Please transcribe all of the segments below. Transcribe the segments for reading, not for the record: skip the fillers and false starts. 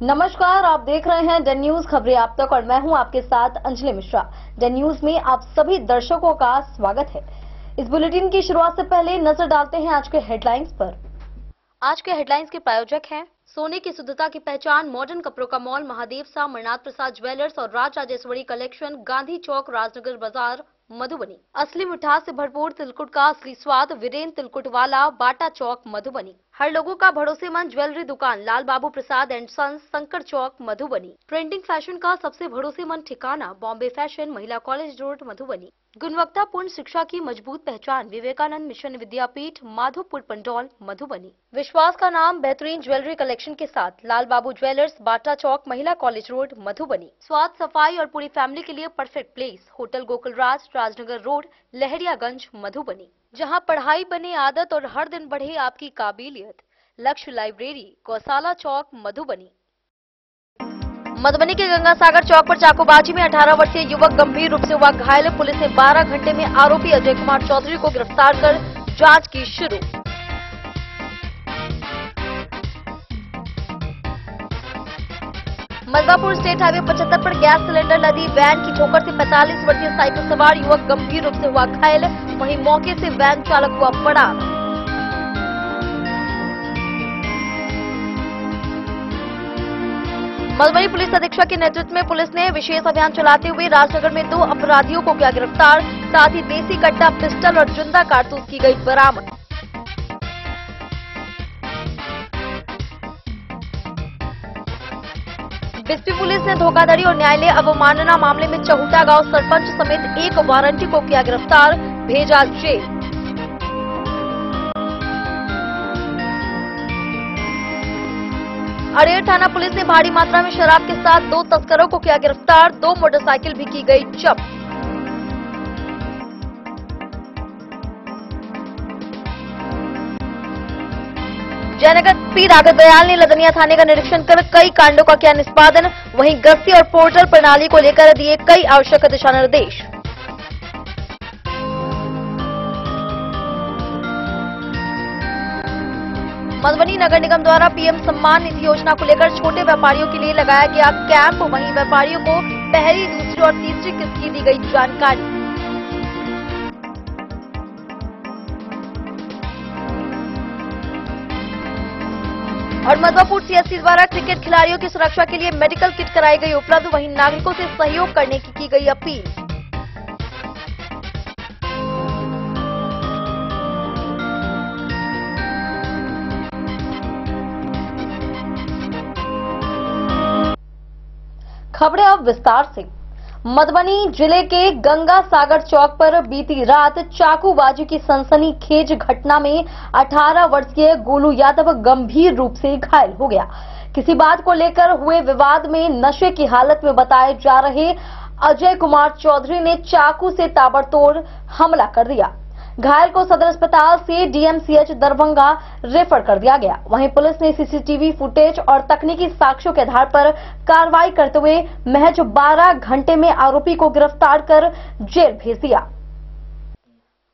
नमस्कार, आप देख रहे हैं डेन न्यूज खबरें आप तक और मैं हूं आपके साथ अंजलि मिश्रा। डेन न्यूज में आप सभी दर्शकों का स्वागत है। इस बुलेटिन की शुरुआत से पहले नजर डालते हैं आज के हेडलाइंस पर। आज के हेडलाइंस के प्रायोजक हैं सोने की शुद्धता की पहचान मॉडर्न कपड़ों का मॉल महादेव सा, अमरनाथ प्रसाद ज्वेलर्स और राज राजेश्वरी कलेक्शन, गांधी चौक, राजनगर बाजार, मधुबनी। असली मिठास से भरपूर तिलकुट का असली स्वाद, वीरेंद्र तिलकुट वाला, बाटा चौक, मधुबनी। हर लोगों का भरोसेमंद ज्वेलरी दुकान Lal Babu Prasad and sons, Shankar Chowk, Madhubani. Printing fashion का सबसे भरोसेमंद ठिकाना Bombay fashion, Mahila college road, Madhubani. गुणवत्तापूर्ण शिक्षा की मजबूत पहचान विवेकानंद मिशन विद्यापीठ, माधोपुर पंडौल, मधुबनी। विश्वास का नाम बेहतरीन ज्वेलरी कलेक्शन के साथ लाल बाबू ज्वेलर्स, बाटा चौक, महिला कॉलेज रोड, मधुबनी। स्वाद, सफाई और पूरी फैमिली के लिए perfect place hotel Gokulraj, Rajnagar road, Lahariaganj, Madhubani. जहां पढ़ाई बने आदत और हर दिन बढ़े आपकी काबिलियत। लक्ष्य लाइब्रेरी, गौशाला चौक, मधुबनी। मधुबनी के गंगा सागर चौक पर चाकूबाजी में 18 वर्षीय युवक गंभीर रूप से हुआ घायल। पुलिस ने 12 घंटे में आरोपी अजय कुमार चौधरी को गिरफ्तार कर जांच की शुरू। मलकापुर स्टेट हाईवे 75 पर गैस सिलेंडर लदी वैन की ठोकर से 45 वर्षीय साइकिल सवार युवक गंभीर रूप से हुआ घायल। वहीं मौके से वैन चालक हुआ फरार। मधुबनी पुलिस अधीक्षक के नेतृत्व में पुलिस ने विशेष अभियान चलाते हुए राजनगर में 2 अपराधियों को किया गिरफ्तार। साथ ही देसी कट्टा, पिस्टल और जिंदा कारतूस की गई बरामद। बिस्पी पुलिस ने धोखाधड़ी और न्यायालय अवमानना मामले में चहुटा गांव सरपंच समेत एक वारंटी को किया गिरफ्तार, भेजा जेल। अरेर थाना पुलिस ने भारी मात्रा में शराब के साथ 2 तस्करों को किया गिरफ्तार। 2 मोटरसाइकिल भी की गई जब्त। जयनगर पी राघव दयाल ने लदनिया थाने का निरीक्षण कर कई कांडों का किया निष्पादन। वहीं गश्ती और पोर्टल प्रणाली को लेकर दिए कई आवश्यक दिशा निर्देश। मधुबनी नगर निगम द्वारा पीएम सम्मान निधि योजना को लेकर छोटे व्यापारियों के लिए लगाया गया कैंप। वहीं व्यापारियों को पहली, दूसरी और तीसरी किस्त की दी गई जानकारी। और मधुपुर सीएससी द्वारा क्रिकेट खिलाड़ियों की सुरक्षा के लिए मेडिकल किट कराई गई उपलब्ध। वहीं नागरिकों से सहयोग करने की गई अपील। खबरें अब विस्तार से। मधुबनी जिले के गंगा सागर चौक पर बीती रात चाकूबाजी की सनसनीखेज घटना में 18 वर्षीय गोलू यादव गंभीर रूप से घायल हो गया। किसी बात को लेकर हुए विवाद में नशे की हालत में बताए जा रहे अजय कुमार चौधरी ने चाकू से ताबड़तोड़ हमला कर दिया। घायल को सदर अस्पताल से डीएमसीएच दरभंगा रेफर कर दिया गया। वहीं पुलिस ने सीसीटीवी फुटेज और तकनीकी साक्ष्यों के आधार पर कार्रवाई करते हुए महज 12 घंटे में आरोपी को गिरफ्तार कर जेल भेज दिया।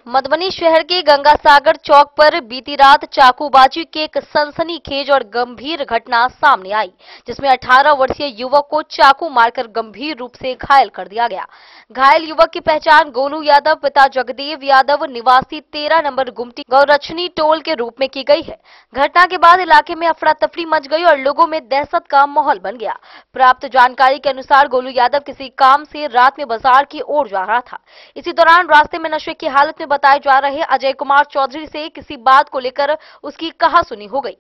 मधुबनी शहर के गंगा सागर चौक पर बीती रात चाकूबाजी की एक सनसनीखेज और गंभीर घटना सामने आई, जिसमें 18 वर्षीय युवक को चाकू मारकर गंभीर रूप से घायल कर दिया गया। घायल युवक की पहचान गोलू यादव पिता जगदेव यादव निवासी 13 नंबर गुमटी गौरक्षणी टोल के रूप में की गई है। घटना के बाद इलाके में अफरा तफरी मच गई और लोगों में दहशत का माहौल बन गया। प्राप्त जानकारी के अनुसार गोलू यादव किसी काम से रात में बाजार की ओर जा रहा था। इसी दौरान रास्ते में नशे की हालत में बताए जा रहे अजय कुमार चौधरी से किसी बात को लेकर उसकी कहासुनी हो गई।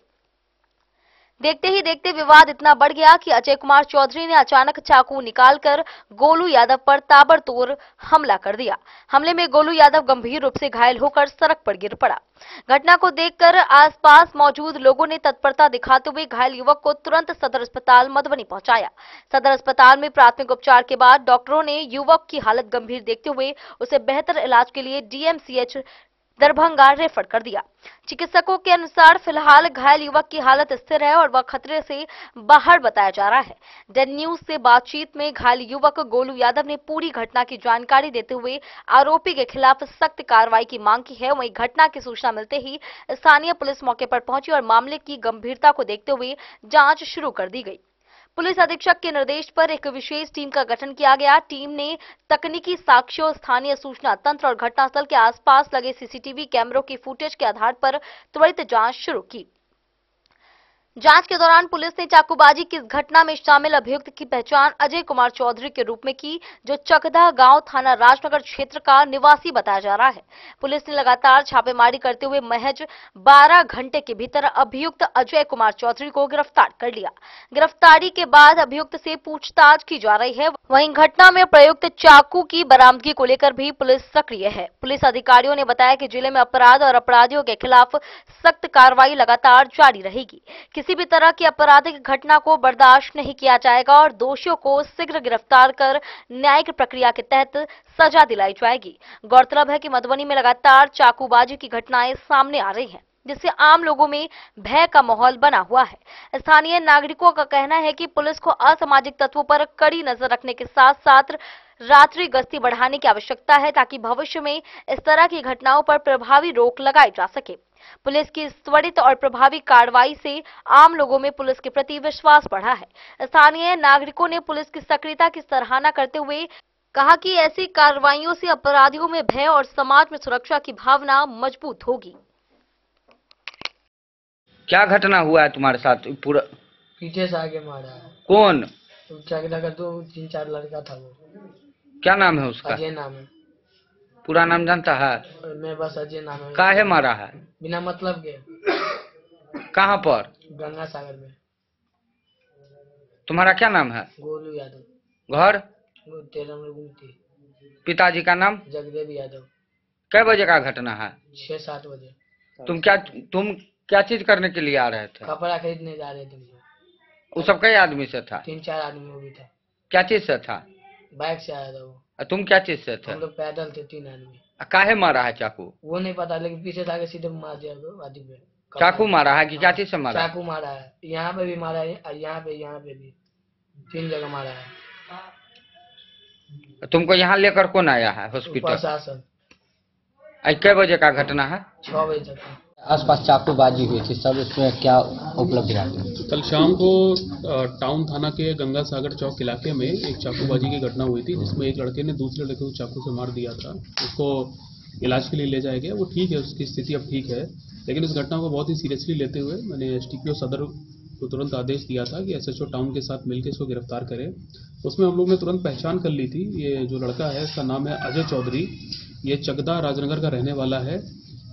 देखते ही देखते विवाद इतना बढ़ गया कि अजय कुमार चौधरी ने अचानक चाकू निकालकर गोलू यादव पर ताबड़तोड़ हमला कर दिया। हमले में गोलू यादव गंभीर रूप से घायल होकर सड़क पर गिर पड़ा। घटना को देखकर आसपास मौजूद लोगों ने तत्परता दिखाते हुए घायल युवक को तुरंत सदर अस्पताल मधुबनी पहुंचाया। सदर अस्पताल में प्राथमिक उपचार के बाद डॉक्टरों ने युवक की हालत गंभीर देखते हुए उसे बेहतर इलाज के लिए डीएमसीएच दरभंगा रेफर कर दिया। चिकित्सकों के अनुसार फिलहाल घायल युवक की हालत स्थिर है और वह खतरे से बाहर बताया जा रहा है। डेन न्यूज से बातचीत में घायल युवक गोलू यादव ने पूरी घटना की जानकारी देते हुए आरोपी के खिलाफ सख्त कार्रवाई की मांग की है। वहीं घटना की सूचना मिलते ही स्थानीय पुलिस मौके पर पहुंची और मामले की गंभीरता को देखते हुए जांच शुरू कर दी गई। पुलिस अधीक्षक के निर्देश पर एक विशेष टीम का गठन किया गया। टीम ने तकनीकी साक्ष्यों, स्थानीय सूचना तंत्र और घटनास्थल के आसपास लगे सीसीटीवी कैमरों की फुटेज के आधार पर त्वरित जांच शुरू की। जांच के दौरान पुलिस ने चाकूबाजी की इस घटना में शामिल अभियुक्त की पहचान अजय कुमार चौधरी के रूप में की, जो चकदा गांव थाना राजनगर क्षेत्र का निवासी बताया जा रहा है। पुलिस ने लगातार छापेमारी करते हुए महज 12 घंटे के भीतर अभियुक्त अजय कुमार चौधरी को गिरफ्तार कर लिया। गिरफ्तारी के बाद अभियुक्त से पूछताछ की जा रही है। वहीं घटना में प्रयुक्त चाकू की बरामदगी को लेकर भी पुलिस सक्रिय है। पुलिस अधिकारियों ने बताया कि जिले में अपराध और अपराधियों के खिलाफ सख्त कार्रवाई लगातार जारी रहेगी। किसी भी तरह की आपराधिक घटना को बर्दाश्त नहीं किया जाएगा और दोषियों को शीघ्र गिरफ्तार कर न्यायिक प्रक्रिया के तहत सजा दिलाई जाएगी। गौरतलब है कि मधुबनी में लगातार चाकूबाजी की घटनाएं सामने आ रही हैं, जिससे आम लोगों में भय का माहौल बना हुआ है। स्थानीय नागरिकों का कहना है कि पुलिस को असामाजिक तत्वों पर कड़ी नजर रखने के साथ साथ रात्रि गश्ती बढ़ाने की आवश्यकता है, ताकि भविष्य में इस तरह की घटनाओं पर प्रभावी रोक लगाई जा सके। पुलिस की त्वरित और प्रभावी कार्रवाई से आम लोगों में पुलिस के प्रति विश्वास बढ़ा है। स्थानीय नागरिकों ने पुलिस की सक्रियता की सराहना करते हुए कहा कि ऐसी कार्रवाइयों से अपराधियों में भय और समाज में सुरक्षा की भावना मजबूत होगी। क्या घटना हुआ है तुम्हारे साथ? पूरा पीछे से आगे मारा है। कौन? लगा 2-3-4 लड़का था वो। क्या नाम है उसका? अजय नाम है। पूरा नाम जानता है? मैं बस अजय नाम है। काहे मारा है? बिना मतलब के। कहाँ पर? गंगा सागर में। तुम्हारा क्या नाम है? गोलू यादव। घर? गुमती। पिताजी का नाम? जगदेव यादव। कै बजे का घटना है? 6-7 बजे। तुम क्या चीज करने के लिए आ रहे थे? कपड़ा खरीदने जा रहे थे। वो सब कई आदमी से था? 3-4 आदमी वो भी था। क्या चीज से था? बाइक से आया था वो। तुम क्या चीज से थे? हम लोग पैदल थे 3 आदमी। काहे मारा है चाकू? वो नहीं पता, लेकिन पीछे से आगे सीधे मार दिया आदमी पे। चाकू मारा है कि क्या चीज से मारा? चाकू मारा है। यहाँ पे भी मारा है और यहाँ पे भी 3 जगह मारा है। तुमको यहाँ लेकर कौन आया है हॉस्पिटल? प्रशासन। कै बजे का घटना है? 6 बजे तक। आसपास चाकूबाजी हुई थी, सब इसमें क्या उपलब्धि रही? कल शाम को टाउन थाना के गंगा सागर चौक इलाके में एक चाकूबाजी की घटना हुई थी, जिसमें एक लड़के ने दूसरे लड़के को चाकू से मार दिया था। उसको इलाज के लिए ले जाया गया, वो ठीक है, उसकी स्थिति अब ठीक है। लेकिन इस घटना को बहुत ही सीरियसली लेते हुए मैंने STPO सदर को तुरंत आदेश दिया था कि SHO टाउन के साथ मिलकर इसको गिरफ्तार करें। उसमें हम लोग ने तुरंत पहचान कर ली थी। ये जो लड़का है, इसका नाम है अजय चौधरी। ये चकदा राजनगर का रहने वाला है।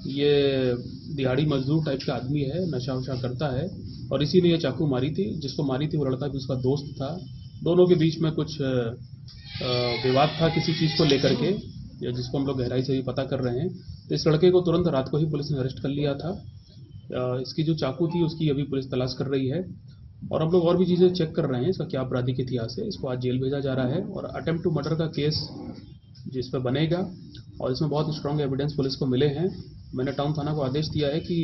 ये दिहाड़ी मजदूर टाइप का आदमी है, नशा वशा करता है, और इसी ने ये चाकू मारी थी। जिसको मारी थी वो लड़का भी उसका दोस्त था। दोनों के बीच में कुछ विवाद था किसी चीज़ को लेकर के, जिसको हम लोग गहराई से भी पता कर रहे हैं। तो इस लड़के को तुरंत रात को ही पुलिस ने अरेस्ट कर लिया था। इसकी जो चाकू थी उसकी अभी पुलिस तलाश कर रही है, और हम लोग और भी चीज़ें चेक कर रहे हैं, इसका क्या आपराधिक इतिहास है। इसको आज जेल भेजा जा रहा है और अटेम्प्ट टू मर्डर का केस जिस पर बनेगा, और इसमें बहुत स्ट्रॉन्ग एविडेंस पुलिस को मिले हैं। मैंने टाउन थाना को आदेश दिया है कि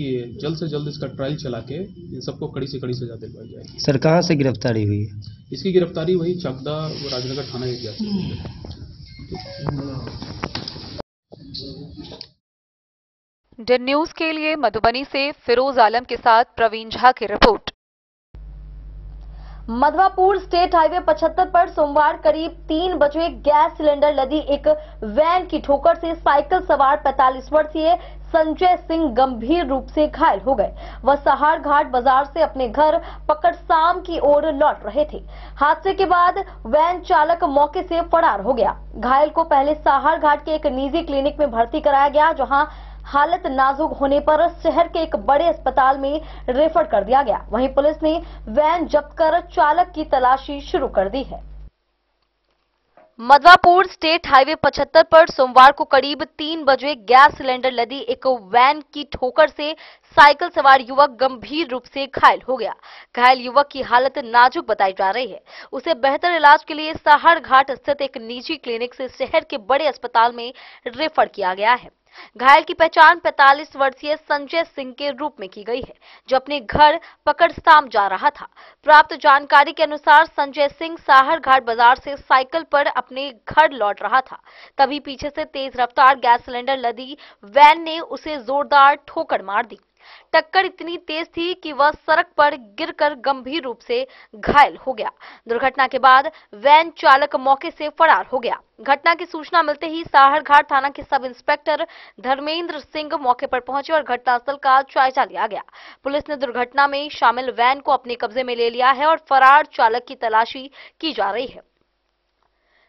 जल्द से जल्द इसका ट्रायल चला के इन सबको कड़ी से कड़ी सजा दिलवाई जाएगी। सर, कहाँ से गिरफ्तारी हुई है? इसकी गिरफ्तारी वही चकदा राजनगर थाना एरिया से हुई है। डिन न्यूज के लिए मधुबनी से फिरोज आलम के साथ प्रवीण झा की रिपोर्ट। मधवापुर स्टेट हाईवे 75 पर सोमवार करीब 3 बजे गैस सिलेंडर लदी एक वैन की ठोकर से साइकिल सवार 45 वर्षीय संजय सिंह गंभीर रूप से घायल हो गए। वह सहार घाट बाजार से अपने घर पकड़साम की ओर लौट रहे थे। हादसे के बाद वैन चालक मौके से फरार हो गया। घायल को पहले सहार घाट के एक निजी क्लिनिक में भर्ती कराया गया, जहां हालत नाजुक होने पर शहर के एक बड़े अस्पताल में रेफर कर दिया गया। वहीं पुलिस ने वैन जब्त कर चालक की तलाशी शुरू कर दी है। मधवापुर स्टेट हाईवे 75 पर सोमवार को करीब 3 बजे गैस सिलेंडर लदी एक वैन की ठोकर से साइकिल सवार युवक गंभीर रूप से घायल हो गया। घायल युवक की हालत नाजुक बताई जा रही है। उसे बेहतर इलाज के लिए सहार घाट स्थित एक निजी क्लिनिक से शहर के बड़े अस्पताल में रेफर किया गया है। घायल की पहचान 45 वर्षीय संजय सिंह के रूप में की गई है, जो अपने घर पकड़साम जा रहा था। प्राप्त जानकारी के अनुसार संजय सिंह साहर घाट बाजार से साइकिल पर अपने घर लौट रहा था। तभी पीछे से तेज रफ्तार गैस सिलेंडर लदी वैन ने उसे जोरदार ठोकर मार दी। टक्कर इतनी तेज थी कि वह सड़क पर गिरकर गंभीर रूप से घायल हो गया। दुर्घटना के बाद वैन चालक मौके से फरार हो गया। घटना की सूचना मिलते ही साहरघाट थाना के सब इंस्पेक्टर धर्मेंद्र सिंह मौके पर पहुंचे और घटनास्थल का जायजा लिया गया। पुलिस ने दुर्घटना में शामिल वैन को अपने कब्जे में ले लिया है और फरार चालक की तलाशी की जा रही है।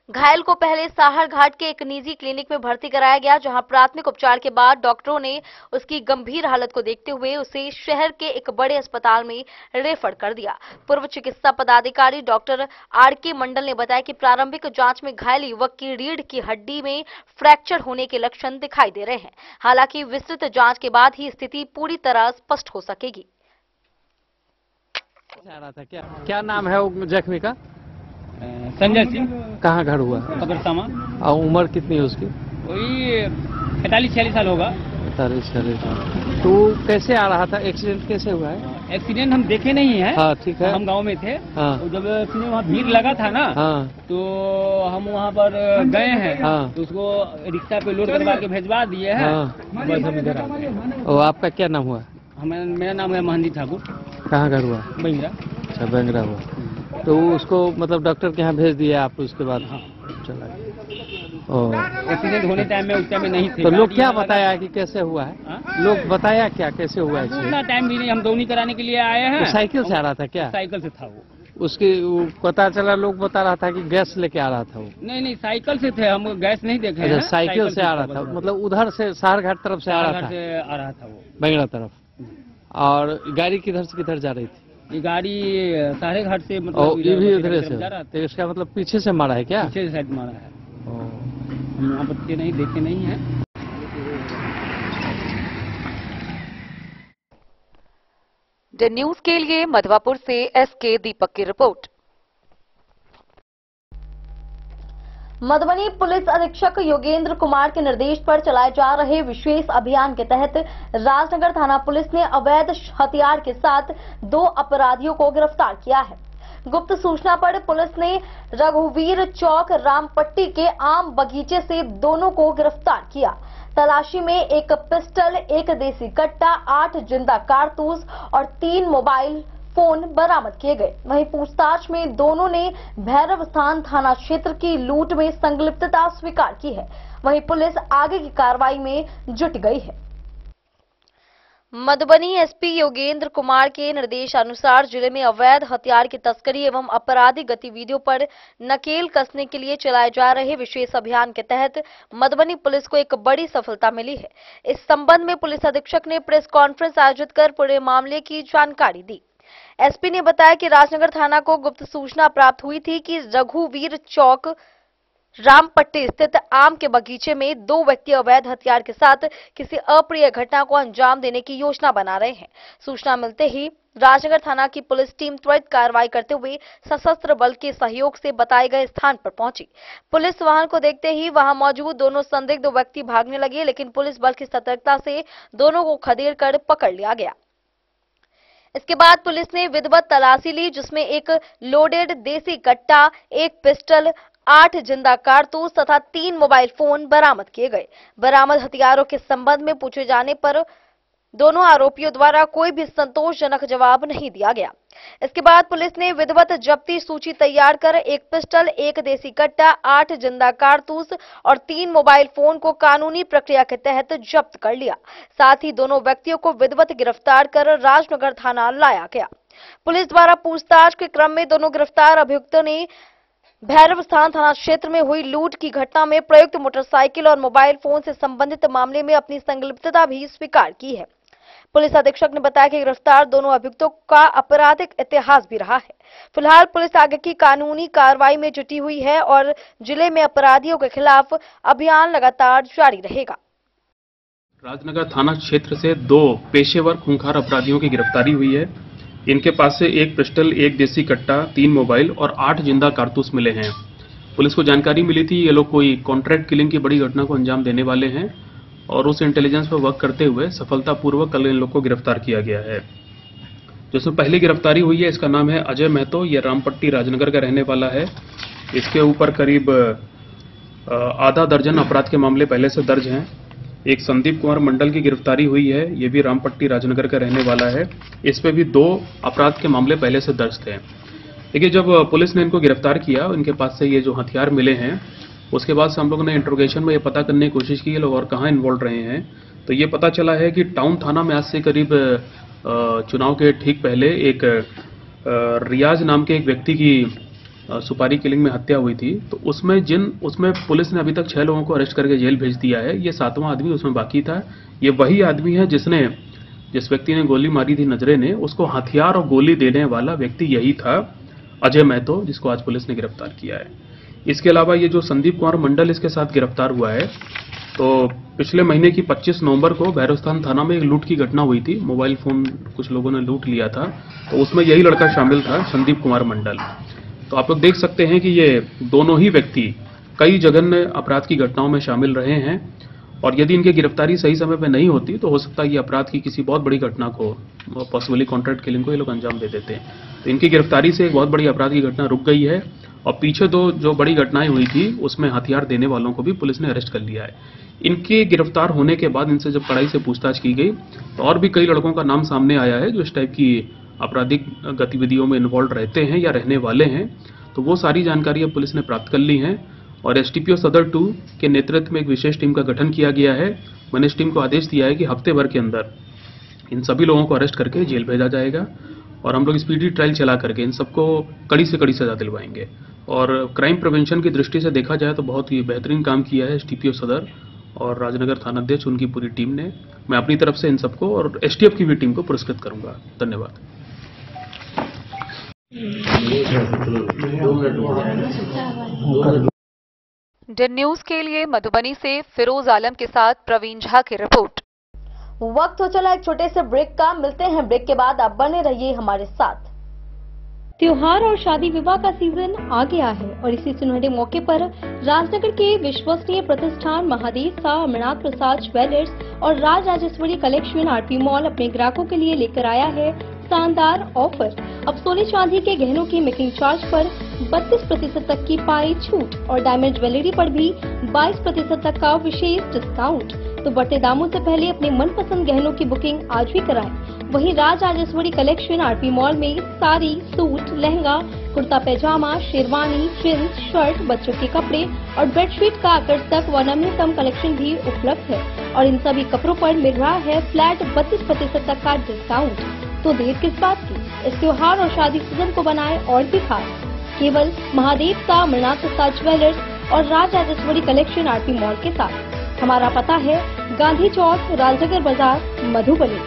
घायल को पहले साहरघाट के एक निजी क्लिनिक में भर्ती कराया गया, जहां प्राथमिक उपचार के बाद डॉक्टरों ने उसकी गंभीर हालत को देखते हुए उसे शहर के एक बड़े अस्पताल में रेफर कर दिया। पूर्व चिकित्सा पदाधिकारी डॉक्टर आर.के. मंडल ने बताया कि प्रारंभिक जांच में घायल युवक की रीढ़ की हड्डी में फ्रैक्चर होने के लक्षण दिखाई दे रहे हैं। हालांकि विस्तृत जांच के बाद ही स्थिति पूरी तरह स्पष्ट हो सकेगी। क्या नाम है वो जख्मी का? संजय सिंह। कहाँ घर हुआ? कब्रस्तामा। और उम्र कितनी है उसकी? वही 45-46 साल होगा। 45-46 साल। तो कैसे आ रहा था? एक्सीडेंट कैसे हुआ है? एक्सीडेंट हम देखे नहीं है। हाँ ठीक है। हम गांव में थे। हाँ। तो जब वहाँ भीड़ लगा था ना। हाँ। तो हम वहाँ पर गए हैं। हाँ। तो उसको रिक्शा पे लोड करवा के भेजवा दिए हैं। हाँ। बस हम इधर आ गए। और आपका क्या नाम हुआ? मेरा नाम है महंदी ठाकुर। कहाँ घर हुआ? बंगरा। अच्छा बंगरा हुआ। तो उसको मतलब डॉक्टर के यहाँ भेज दिया आप? उसके बाद हाँ। चला गया। एक्सीडेंट होने टाइम में उस टाइम में नहीं थे। तो लोग क्या बताया कि कैसे हुआ है? लोग बताया क्या कैसे हुआ है? उतना टाइम भी नहीं, हम दौनी कराने के लिए आए हैं। तो साइकिल से आ रहा था क्या? साइकिल से था वो। उसकी पता चला, लोग बता रहा था कि गैस लेके आ रहा था वो। नहीं साइकिल से थे, हम गैस नहीं देखे हैं। साइकिल से आ रहा था, मतलब उधर से साहरघाट तरफ से आ रहा था? से आ रहा था वो, बंगरा तरफ। और गाड़ी किधर से किधर जा रही थी? ये गाड़ी साहरघाट से और मतलब ये भी उधर से जा रहा था। तो इसका मतलब पीछे से मारा है क्या? पीछे से साइड मारा है। हम यहाँ बच्चे नहीं देखे नहीं है। द न्यूज के लिए मधवापुर से एसके दीपक की रिपोर्ट। मधुबनी पुलिस अधीक्षक योगेंद्र कुमार के निर्देश पर चलाए जा रहे विशेष अभियान के तहत राजनगर थाना पुलिस ने अवैध हथियार के साथ 2 अपराधियों को गिरफ्तार किया है। गुप्त सूचना पर पुलिस ने रघुवीर चौक रामपट्टी के आम बगीचे से दोनों को गिरफ्तार किया। तलाशी में एक पिस्टल, एक देसी कट्टा, 8 जिंदा कारतूस और 3 मोबाइल फोन बरामद किए गए। वहीं पूछताछ में दोनों ने भैरव स्थान थाना क्षेत्र की लूट में संलिप्तता स्वीकार की है। वहीं पुलिस आगे की कार्रवाई में जुट गई है। मधुबनी एसपी योगेंद्र कुमार के निर्देशानुसार जिले में अवैध हथियार की तस्करी एवं आपराधिक गतिविधियों पर नकेल कसने के लिए चलाए जा रहे विशेष अभियान के तहत मधुबनी पुलिस को एक बड़ी सफलता मिली है। इस संबंध में पुलिस अधीक्षक ने प्रेस कॉन्फ्रेंस आयोजित कर पूरे मामले की जानकारी दी। एसपी ने बताया कि राजनगर थाना को गुप्त सूचना प्राप्त हुई थी कि रघुवीर चौक रामपट्टी स्थित आम के बगीचे में 2 व्यक्ति अवैध हथियार के साथ किसी अप्रिय घटना को अंजाम देने की योजना बना रहे हैं। सूचना मिलते ही राजनगर थाना की पुलिस टीम त्वरित कार्रवाई करते हुए सशस्त्र बल के सहयोग से बताए गए स्थान पर पहुंची। पुलिस वाहन को देखते ही वहां मौजूद दोनों संदिग्ध व्यक्ति भागने लगे, लेकिन पुलिस बल की सतर्कता से दोनों को खदेड़ कर पकड़ लिया गया। इसके बाद पुलिस ने विधिवत तलाशी ली, जिसमें एक लोडेड देसी कट्टा, एक पिस्टल, 8 जिंदा कारतूस तथा 3 मोबाइल फोन बरामद किए गए। बरामद हथियारों के संबंध में पूछे जाने पर दोनों आरोपियों द्वारा कोई भी संतोषजनक जवाब नहीं दिया गया। इसके बाद पुलिस ने विधिवत जब्ती सूची तैयार कर एक पिस्टल, एक देसी कट्टा, 8 जिंदा कारतूस और 3 मोबाइल फोन को कानूनी प्रक्रिया के तहत जब्त कर लिया। साथ ही दोनों व्यक्तियों को विधिवत गिरफ्तार कर राजनगर थाना लाया गया। पुलिस द्वारा पूछताछ के क्रम में दोनों गिरफ्तार अभियुक्तों ने भैरव स्थान थाना क्षेत्र में हुई लूट की घटना में प्रयुक्त मोटरसाइकिल और मोबाइल फोन से संबंधित मामले में अपनी संलिप्तता भी स्वीकार की है। पुलिस अधीक्षक ने बताया कि गिरफ्तार दोनों अभियुक्तों का आपराधिक इतिहास भी रहा है। फिलहाल पुलिस आगे की कानूनी कार्रवाई में जुटी हुई है और जिले में अपराधियों के खिलाफ अभियान लगातार जारी रहेगा। राजनगर थाना क्षेत्र से 2 पेशेवर खूंखार अपराधियों की गिरफ्तारी हुई है। इनके पास से एक पिस्टल, एक देसी कट्टा, 3 मोबाइल और 8 जिंदा कारतूस मिले हैं। पुलिस को जानकारी मिली थी ये लोग कोई कॉन्ट्रैक्ट किलिंग की बड़ी घटना को अंजाम देने वाले हैं और उस इंटेलिजेंस पर वर्क करते हुए सफलतापूर्वक कल इन लोग को गिरफ्तार किया गया है। जिसमें पहली गिरफ्तारी हुई है, इसका नाम है अजय महतो। ये रामपट्टी राजनगर का रहने वाला है। इसके ऊपर करीब आधा दर्जन अपराध के मामले पहले से दर्ज हैं। एक संदीप कुमार मंडल की गिरफ्तारी हुई है, ये भी रामपट्टी राजनगर का रहने वाला है। इस पे भी 2 अपराध के मामले पहले से दर्ज थे। देखिए, जब पुलिस ने इनको गिरफ्तार किया, इनके पास से ये जो हथियार मिले हैं, उसके बाद से हम लोगों ने इंट्रोगेशन में ये पता करने की कोशिश की ये लोग और कहाँ इन्वॉल्व रहे हैं। तो ये पता चला है कि टाउन थाना में आज से करीब चुनाव के ठीक पहले एक रियाज नाम के एक व्यक्ति की सुपारी किलिंग में हत्या हुई थी। तो उसमें पुलिस ने अभी तक 6 लोगों को अरेस्ट करके जेल भेज दिया है। ये 7वां आदमी उसमें बाकी था। ये वही आदमी है जिस व्यक्ति ने गोली मारी थी नजरे ने, उसको हथियार और गोली देने वाला व्यक्ति यही था, अजय महतो, जिसको आज पुलिस ने गिरफ्तार किया है। इसके अलावा ये जो संदीप कुमार मंडल इसके साथ गिरफ्तार हुआ है, तो पिछले महीने की 25 नवंबर को भैरवस्थान थाना में एक लूट की घटना हुई थी। मोबाइल फोन कुछ लोगों ने लूट लिया था, तो उसमें यही लड़का शामिल था, संदीप कुमार मंडल। तो आप लोग देख सकते हैं कि ये दोनों ही व्यक्ति कई जघन्य अपराध की घटनाओं में शामिल रहे हैं, और यदि इनकी गिरफ्तारी सही समय पर नहीं होती तो हो सकता है ये अपराध की किसी बहुत बड़ी घटना को, पॉसिबली कॉन्ट्रैक्ट किलिंग को ये लोग अंजाम दे देते हैं। तो इनकी गिरफ्तारी से एक बहुत बड़ी अपराध की घटना रुक गई है, और पीछे 2 जो बड़ी घटनाएं हुई थी उसमें हथियार देने वालों को भी पुलिस ने अरेस्ट कर लिया है। इनके गिरफ्तार होने के बाद इनसे जब कड़ाई से पूछताछ की गई तो और भी कई लड़कों का नाम सामने आया है जो इस टाइप की आपराधिक गतिविधियों में इन्वॉल्व रहते हैं या रहने वाले हैं। तो वो सारी जानकारी अब पुलिस ने प्राप्त कर ली है, और एसटीपीओ सदर 2 के नेतृत्व में एक विशेष टीम का गठन किया गया है। मैंने इस टीम को आदेश दिया है कि हफ्ते भर के अंदर इन सभी लोगों को अरेस्ट करके जेल भेजा जाएगा, और हम लोग स्पीडी ट्रायल चला करके इन सबको कड़ी से कड़ी सजा दिलवाएंगे। और क्राइम प्रिवेंशन की दृष्टि से देखा जाए तो बहुत ही बेहतरीन काम किया है एसटीपीओ सदर और राजनगर थाना अध्यक्ष, उनकी पूरी टीम ने। मैं अपनी तरफ से इन सबको और एसटीएफ की भी टीम को पुरस्कृत करूंगा। धन्यवाद। इंडियन न्यूज के लिए मधुबनी से फिरोज आलम के साथ प्रवीण झा की रिपोर्ट। वक्त हो चला एक छोटे से ब्रेक का, मिलते हैं ब्रेक के बाद। आप बने रहिए हमारे साथ। त्योहार और शादी विवाह का सीजन आ गया है, और इसी सुनहरे मौके पर राजनगर के विश्वसनीय प्रतिष्ठान महादेव शाह अमरनाथ प्रसाद ज्वेलर्स और Raj Rajeshwari collection RP mall अपने ग्राहकों के लिए लेकर आया है शानदार ऑफर। अब सोने चांदी के गहनों की मेकिंग चार्ज पर 32% तक की पाई छूट, और डायमंड ज्वेलरी पर भी 22% तक का विशेष डिस्काउंट। तो बढ़ते दामों से पहले अपने मनपसंद गहनों की बुकिंग आज भी कराएं। वहीं Raj Rajeshwari collection RP mall में साड़ी, सूट, लहंगा, कुर्ता पैजामा, शेरवानी, जींस, शर्ट, बच्चों के कपड़े और बेडशीट का आकर्षक व नवीनतम कलेक्शन भी उपलब्ध है, और इन सभी कपड़ों पर मिल रहा है फ्लैट 32% तक का डिस्काउंट। तो देर किस बात की, इस त्योहार और शादी सीजन को बनाए और भी खास। केवल महादेव शाह अमरनाथ प्रसाद ज्वेलर्स और Raj Rajeshwari collection RP mall के साथ। हमारा पता है गांधी चौक, राजनगर बाजार, मधुबनी।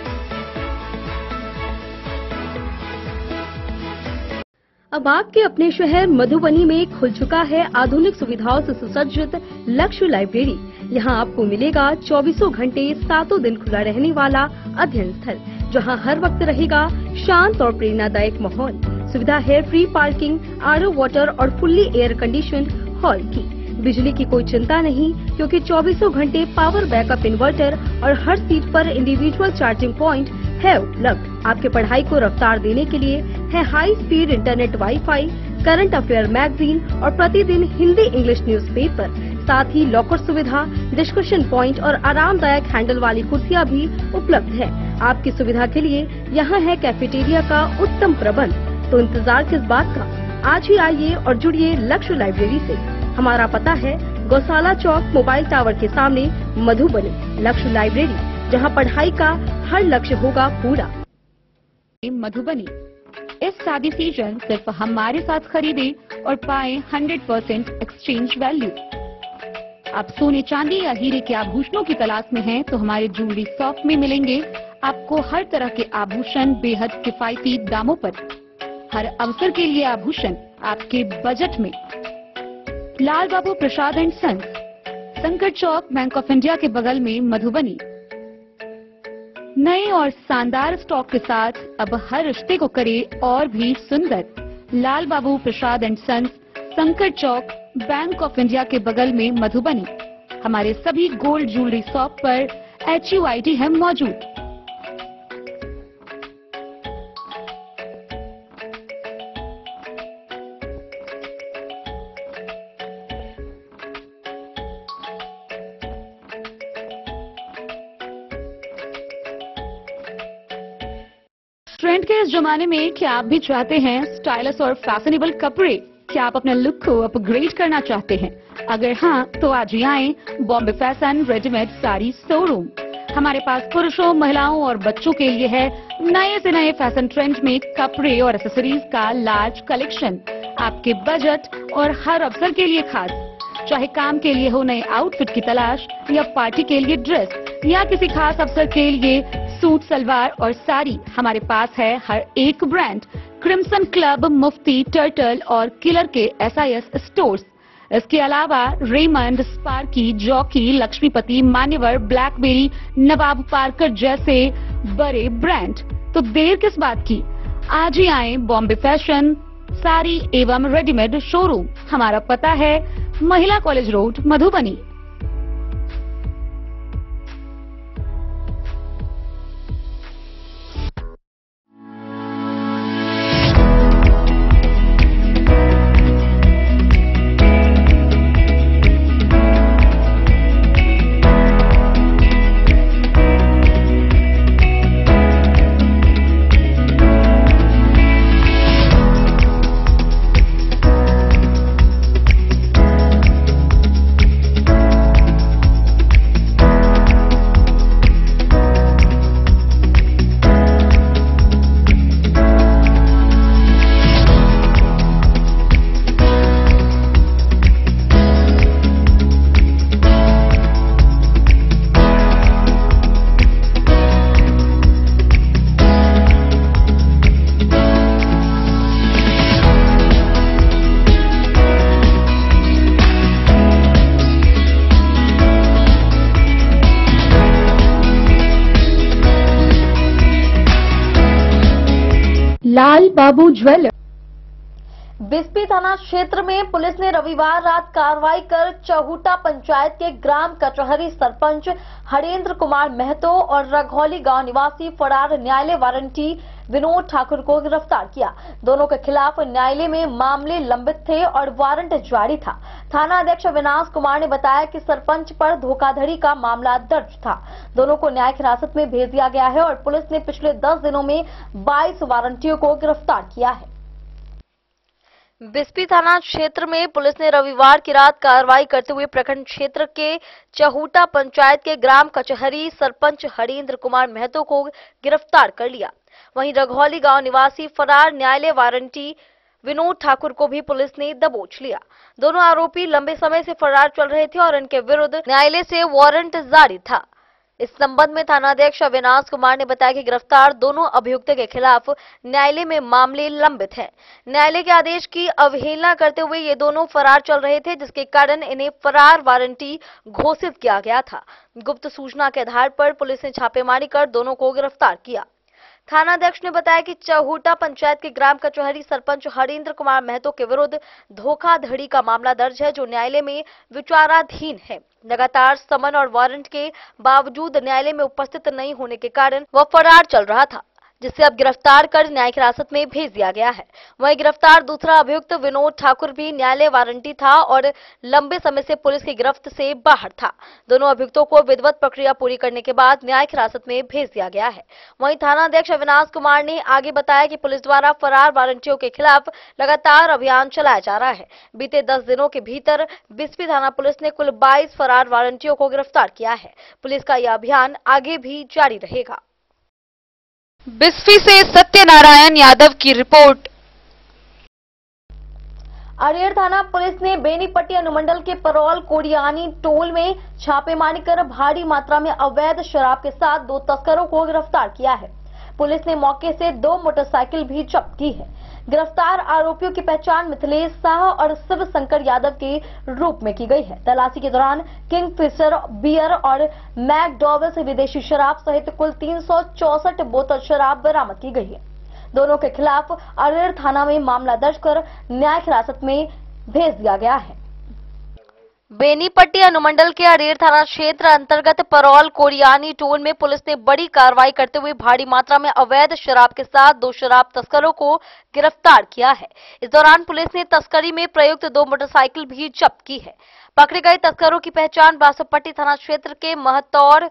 अब आपके अपने शहर मधुबनी में खुल चुका है आधुनिक सुविधाओं से सुसज्जित लक्ष्य लाइब्रेरी। यहाँ आपको मिलेगा 24 घंटे 7 दिन खुला रहने वाला अध्ययन स्थल, जहाँ हर वक्त रहेगा शांत और प्रेरणादायक माहौल। सुविधा है फ्री पार्किंग, आरओ वाटर और फुल्ली एयर कंडीशन्ड हॉल की। बिजली की कोई चिंता नहीं, क्योंकि 24 घंटे पावर बैकअप इन्वर्टर और हर सीट पर इंडिविजुअल चार्जिंग पॉइंट है उपलब्ध। आपके पढ़ाई को रफ्तार देने के लिए है high speed internet, wifi, current affair magazine और प्रतिदिन हिंदी इंग्लिश न्यूज़पेपर। साथ ही लॉकर सुविधा, डिस्कशन पॉइंट और आरामदायक हैंडल वाली कुर्सियां भी उपलब्ध है। आपकी सुविधा के लिए यहाँ है कैफेटेरिया का उत्तम प्रबंध। तो इंतजार किस बात का, आज ही आइए और जुड़िए लक्ष्य लाइब्रेरी से। हमारा पता है गौशाला चौक, मोबाइल टावर के सामने, मधुबनी। लक्ष्य लाइब्रेरी, जहां पढ़ाई का हर लक्ष्य होगा पूरा। मधुबनी, इस शादी सीजन सिर्फ हमारे साथ खरीदे और पाए 100% एक्सचेंज वैल्यू। आप सोने चांदी या हीरे के आभूषणों की तलाश में हैं, तो हमारे ज्वेलरी शॉप में मिलेंगे आपको हर तरह के आभूषण बेहद किफायती दामों पर। हर अवसर के लिए आभूषण आपके बजट में। लाल बाबू प्रसाद एंड सन्स, संकट चौक, बैंक ऑफ इंडिया के बगल में, मधुबनी। नए और शानदार स्टॉक के साथ अब हर रिश्ते को करे और भी सुंदर। लाल बाबू प्रसाद एंड सन्स, संकट चौक, बैंक ऑफ इंडिया के बगल में, मधुबनी। हमारे सभी गोल्ड ज्वेलरी शॉप पर HUID है मौजूद। ट्रेंड के इस जमाने में क्या आप भी चाहते हैं स्टाइलिश और फैशनेबल कपड़े? क्या आप अपने लुक को अपग्रेड करना चाहते हैं? अगर हाँ, तो आज ही आए Bombay fashion readymade sari showroom. हमारे पास पुरुषों, महिलाओं और बच्चों के लिए है नए से नए फैशन ट्रेंड में कपड़े और एक्सेसरीज का लार्ज कलेक्शन। आपके बजट और हर अवसर के लिए खास, चाहे काम के लिए हो नए आउटफिट की तलाश, या पार्टी के लिए ड्रेस, या किसी खास अवसर के लिए सूट, सलवार और साड़ी, हमारे पास है हर एक ब्रांड। क्रिम्सन क्लब, मुफ्ती, टर्टल और किलर के SIS स्टोर्स। इसके अलावा रेमंड, स्पार्की, जॉकी, लक्ष्मीपति, मान्यवर, ब्लैकबेरी, नवाब पार्कर जैसे बड़े ब्रांड। तो देर किस बात की, आज ही आए बॉम्बे फैशन साड़ी एवं रेडीमेड शोरूम। हमारा पता है महिला कॉलेज रोड, मधुबनी। लाल बाबू ज्वेलर। बिस्पी थाना क्षेत्र में पुलिस ने रविवार रात कार्रवाई कर चहूटा पंचायत के ग्राम कचहरी सरपंच हरेंद्र कुमार महतो और रघौली गांव निवासी फरार न्यायालय वारंटी विनोद ठाकुर को गिरफ्तार किया। दोनों के खिलाफ न्यायालय में मामले लंबित थे और वारंट जारी था। थाना अध्यक्ष अविनाश कुमार ने बताया कि सरपंच पर धोखाधड़ी का मामला दर्ज था। दोनों को न्यायिक हिरासत में भेज दिया गया है और पुलिस ने पिछले 10 दिनों में 22 वारंटियों को गिरफ्तार किया है। बिस्पी थाना क्षेत्र में पुलिस ने रविवार की रात कार्रवाई करते हुए प्रखंड क्षेत्र के चहूटा पंचायत के ग्राम कचहरी सरपंच हरेंद्र कुमार महतो को गिरफ्तार कर लिया। वहीं रघौली गांव निवासी फरार न्यायालय वारंटी विनोद ठाकुर को भी पुलिस ने दबोच लिया। दोनों आरोपी लंबे समय से फरार चल रहे थे और इनके विरुद्ध न्यायालय से वारंट जारी था। इस संबंध में थानाध्यक्ष अविनाश कुमार ने बताया कि गिरफ्तार दोनों अभियुक्त के खिलाफ न्यायालय में मामले लंबित हैं। न्यायालय के आदेश की अवहेलना करते हुए ये दोनों फरार चल रहे थे, जिसके कारण इन्हें फरार वारंटी घोषित किया गया था। गुप्त सूचना के आधार पर पुलिस ने छापेमारी कर दोनों को गिरफ्तार किया। थानाध्यक्ष ने बताया कि चहूटा पंचायत के ग्राम कचहरी सरपंच हरेंद्र कुमार महतो के विरुद्ध धोखाधड़ी का मामला दर्ज है, जो न्यायालय में विचाराधीन है। लगातार समन और वारंट के बावजूद न्यायालय में उपस्थित नहीं होने के कारण वह फरार चल रहा था, जिसे अब गिरफ्तार कर न्यायिक हिरासत में भेज दिया गया है। वहीं गिरफ्तार दूसरा अभियुक्त विनोद ठाकुर भी न्यायालय वारंटी था और लंबे समय से पुलिस की गिरफ्त से बाहर था। दोनों अभियुक्तों को विधिवत प्रक्रिया पूरी करने के बाद न्यायिक हिरासत में भेज दिया गया है। वहीं थानाध्यक्ष अविनाश कुमार ने आगे बताया कि पुलिस द्वारा फरार वारंटियों के खिलाफ लगातार अभियान चलाया जा रहा है। बीते 10 दिनों के भीतर बिस्पी थाना पुलिस ने कुल 22 फरार वारंटियों को गिरफ्तार किया है। पुलिस का यह अभियान आगे भी जारी रहेगा। बिस्फी से सत्यनारायण यादव की रिपोर्ट। अरेर थाना पुलिस ने बेनीपट्टी अनुमंडल के परौल कोडियानी टोल में छापेमारी कर भारी मात्रा में अवैध शराब के साथ 2 तस्करों को गिरफ्तार किया है। पुलिस ने मौके से 2 मोटरसाइकिल भी जब्त की है। गिरफ्तार आरोपियों की पहचान मिथिलेश शाह और शिव शंकर यादव के रूप में की गई है। तलाशी के दौरान किंगफिशर बियर और मैकडॉवेल से विदेशी शराब सहित कुल 364 बोतल शराब बरामद की गई है। दोनों के खिलाफ अरेर थाना में मामला दर्ज कर न्यायिक हिरासत में भेज दिया गया है। बेनीपट्टी अनुमंडल के अरेर थाना क्षेत्र अंतर्गत परौल कोरियानी टोल में पुलिस ने बड़ी कार्रवाई करते हुए भारी मात्रा में अवैध शराब के साथ 2 शराब तस्करों को गिरफ्तार किया है। इस दौरान पुलिस ने तस्करी में प्रयुक्त 2 मोटरसाइकिल भी जब्त की है। पकड़े गए तस्करों की पहचान बासोपट्टी थाना क्षेत्र के महतौर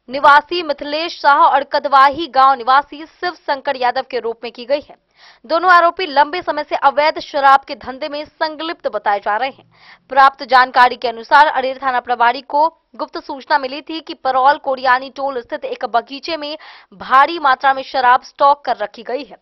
निवासी मिथिलेश शाह और कदवाही गांव निवासी शिव शंकर यादव के रूप में की गई है। दोनों आरोपी लंबे समय से अवैध शराब के धंधे में संलिप्त बताए जा रहे हैं। प्राप्त जानकारी के अनुसार अरेर थाना प्रभारी को गुप्त सूचना मिली थी कि परौल कोडियानी टोल स्थित एक बगीचे में भारी मात्रा में शराब स्टॉक कर रखी गई है,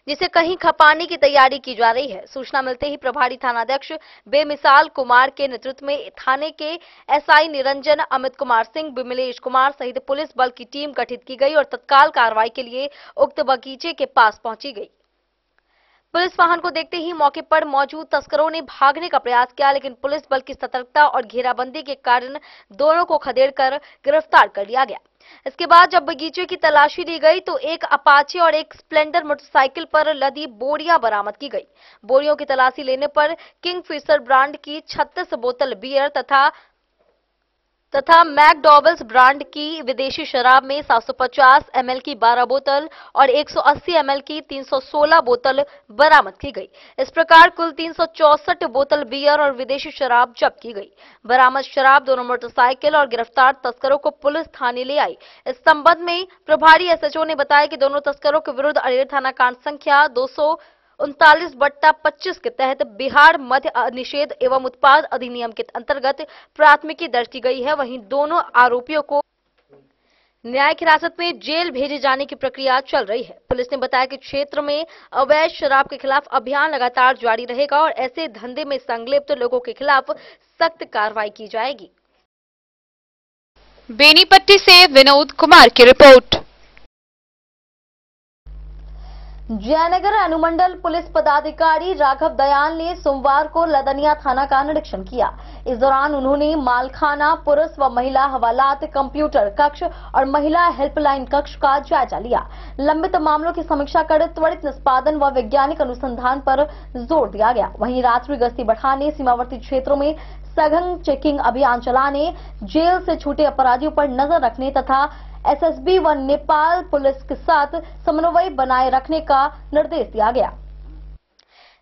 जिसे कहीं खपाने की तैयारी की जा रही है। सूचना मिलते ही प्रभारी थानाध्यक्ष बेमिसाल कुमार के नेतृत्व में थाने के एसआई निरंजन, अमित कुमार सिंह, विमलेश कुमार सहित पुलिस बल की टीम गठित की गई और तत्काल कार्रवाई के लिए उक्त बगीचे के पास पहुंची गई। पुलिस वाहन को देखते ही मौके पर मौजूद तस्करों ने भागने का प्रयास किया, लेकिन पुलिस बल की सतर्कता और घेराबंदी के कारण दोनों को खदेड़कर गिरफ्तार कर लिया गया। इसके बाद जब बगीचे की तलाशी ली गई तो एक अपाचे और एक स्प्लेंडर मोटरसाइकिल पर लदी बोरियां बरामद की गई। बोरियों की तलाशी लेने पर किंगफिशर ब्रांड की 36 बोतल बियर तथा मैकडॉवेल्स ब्रांड की विदेशी शराब में 750 ml की 12 बोतल और 180 ml की 316 बोतल बरामद की गई। इस प्रकार कुल 364 बोतल बियर और विदेशी शराब जब्त की गई। बरामद शराब, दोनों मोटरसाइकिल और गिरफ्तार तस्करों को पुलिस थाने ले आई। इस संबंध में प्रभारी एसएचओ ने बताया कि दोनों तस्करों के विरुद्ध अरेर थाना कांड संख्या 239/25 के तहत बिहार मद्य निषेध एवं उत्पाद अधिनियम के अंतर्गत प्राथमिकी दर्ज की गई है। वहीं दोनों आरोपियों को न्यायिक हिरासत में जेल भेजे जाने की प्रक्रिया चल रही है। पुलिस ने बताया कि क्षेत्र में अवैध शराब के खिलाफ अभियान लगातार जारी रहेगा और ऐसे धंधे में संलिप्त लोगों के खिलाफ सख्त कार्रवाई की जाएगी। बेनीपट्टी से विनोद कुमार की रिपोर्ट। जयनगर अनुमंडल पुलिस पदाधिकारी राघव दयाल ने सोमवार को लदनिया थाना का निरीक्षण किया। इस दौरान उन्होंने मालखाना, पुरुष व महिला हवालात, कंप्यूटर कक्ष और महिला हेल्पलाइन कक्ष का जायजा लिया। लंबित मामलों की समीक्षा कर त्वरित निष्पादन व वैज्ञानिक अनुसंधान पर जोर दिया गया। वहीं रात्रि गश्ती बढ़ाने, सीमावर्ती क्षेत्रों में सघन चेकिंग अभियान चलाने, जेल से छूटे अपराधियों पर नजर रखने तथा एसएसबी व नेपाल पुलिस के साथ समन्वय बनाए रखने का निर्देश दिया गया।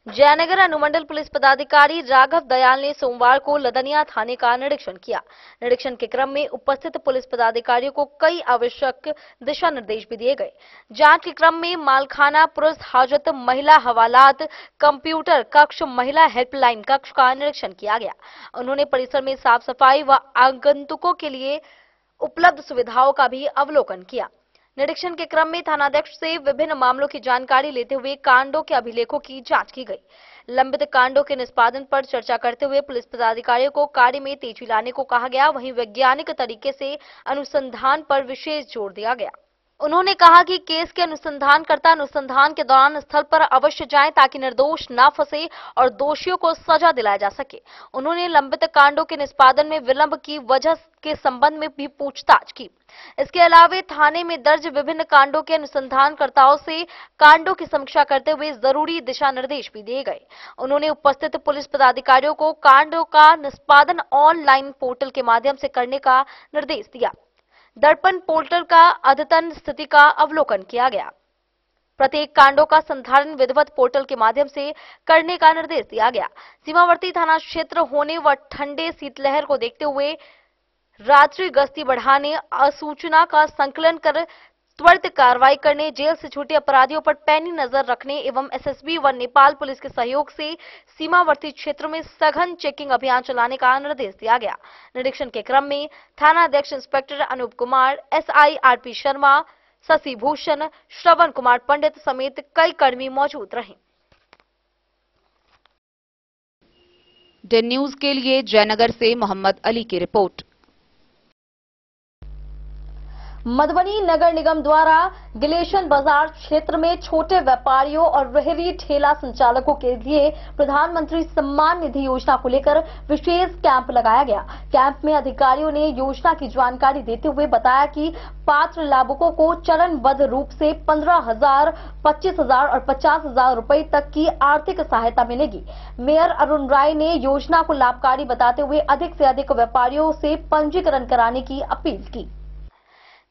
जयनगर अनुमंडल पुलिस पदाधिकारी राघव दयाल ने सोमवार को लदनिया थाने का निरीक्षण किया। निरीक्षण के क्रम में उपस्थित पुलिस पदाधिकारियों को कई आवश्यक दिशा निर्देश भी दिए गए। जांच के क्रम में मालखाना, पुरुष हाजत, महिला हवालात, कंप्यूटर कक्ष, महिला हेल्पलाइन कक्ष का निरीक्षण किया गया। उन्होंने परिसर में साफ सफाई व आगंतुकों के लिए उपलब्ध सुविधाओं का भी अवलोकन किया। निरीक्षण के क्रम में थानाध्यक्ष से विभिन्न मामलों की जानकारी लेते हुए कांडों के अभिलेखों की जांच की गई। लंबित कांडों के निष्पादन पर चर्चा करते हुए पुलिस पदाधिकारियों को कार्य में तेजी लाने को कहा गया। वहीं वैज्ञानिक तरीके से अनुसंधान पर विशेष जोर दिया गया। उन्होंने कहा कि केस के अनुसंधानकर्ता अनुसंधान के दौरान स्थल पर अवश्य जाएं ताकि निर्दोष न फंसे और दोषियों को सजा दिलाया जा सके। उन्होंने लंबित कांडों के निष्पादन में विलंब की वजह के संबंध में भी पूछताछ की। इसके अलावा थाने में दर्ज विभिन्न कांडों के अनुसंधानकर्ताओं से कांडों की समीक्षा करते हुए जरूरी दिशा निर्देश भी दिए गए। उन्होंने उपस्थित पुलिस पदाधिकारियों को कांडों का निष्पादन ऑनलाइन पोर्टल के माध्यम से करने का निर्देश दिया। दर्पण पोर्टल का अद्यतन स्थिति का अवलोकन किया गया। प्रत्येक कांडों का संधारण विधिवत पोर्टल के माध्यम से करने का निर्देश दिया गया। सीमावर्ती थाना क्षेत्र होने व ठंडे शीतलहर को देखते हुए रात्रि गश्ती बढ़ाने, सूचना का संकलन कर त्वरित कार्रवाई करने, जेल से छूटे अपराधियों पर पैनी नजर रखने एवं एसएसबी व नेपाल पुलिस के सहयोग से सीमावर्ती क्षेत्रों में सघन चेकिंग अभियान चलाने का निर्देश दिया गया। निरीक्षण के क्रम में थानाध्यक्ष inspector Anup Kumar, SI RP Sharma, Shashi Bhushan, Shravan Kumar Pandit समेत कई कर्मी मौजूद रहे। डे न्यूज के लिए जयनगर से मोहम्मद अली की रिपोर्ट। मधुबनी नगर निगम द्वारा गिलेशन बाजार क्षेत्र में छोटे व्यापारियों और रेहड़ी ठेला संचालकों के लिए प्रधानमंत्री सम्मान निधि योजना को लेकर विशेष कैंप लगाया गया। कैंप में अधिकारियों ने योजना की जानकारी देते हुए बताया कि पात्र लाभुकों को चरणबद्ध रूप से 15,000, 25,000 और 50,000 रुपए तक की आर्थिक सहायता मिलेगी। मेयर अरुण राय ने योजना को लाभकारी बताते हुए अधिक से अधिक व्यापारियों से पंजीकरण कराने की अपील की।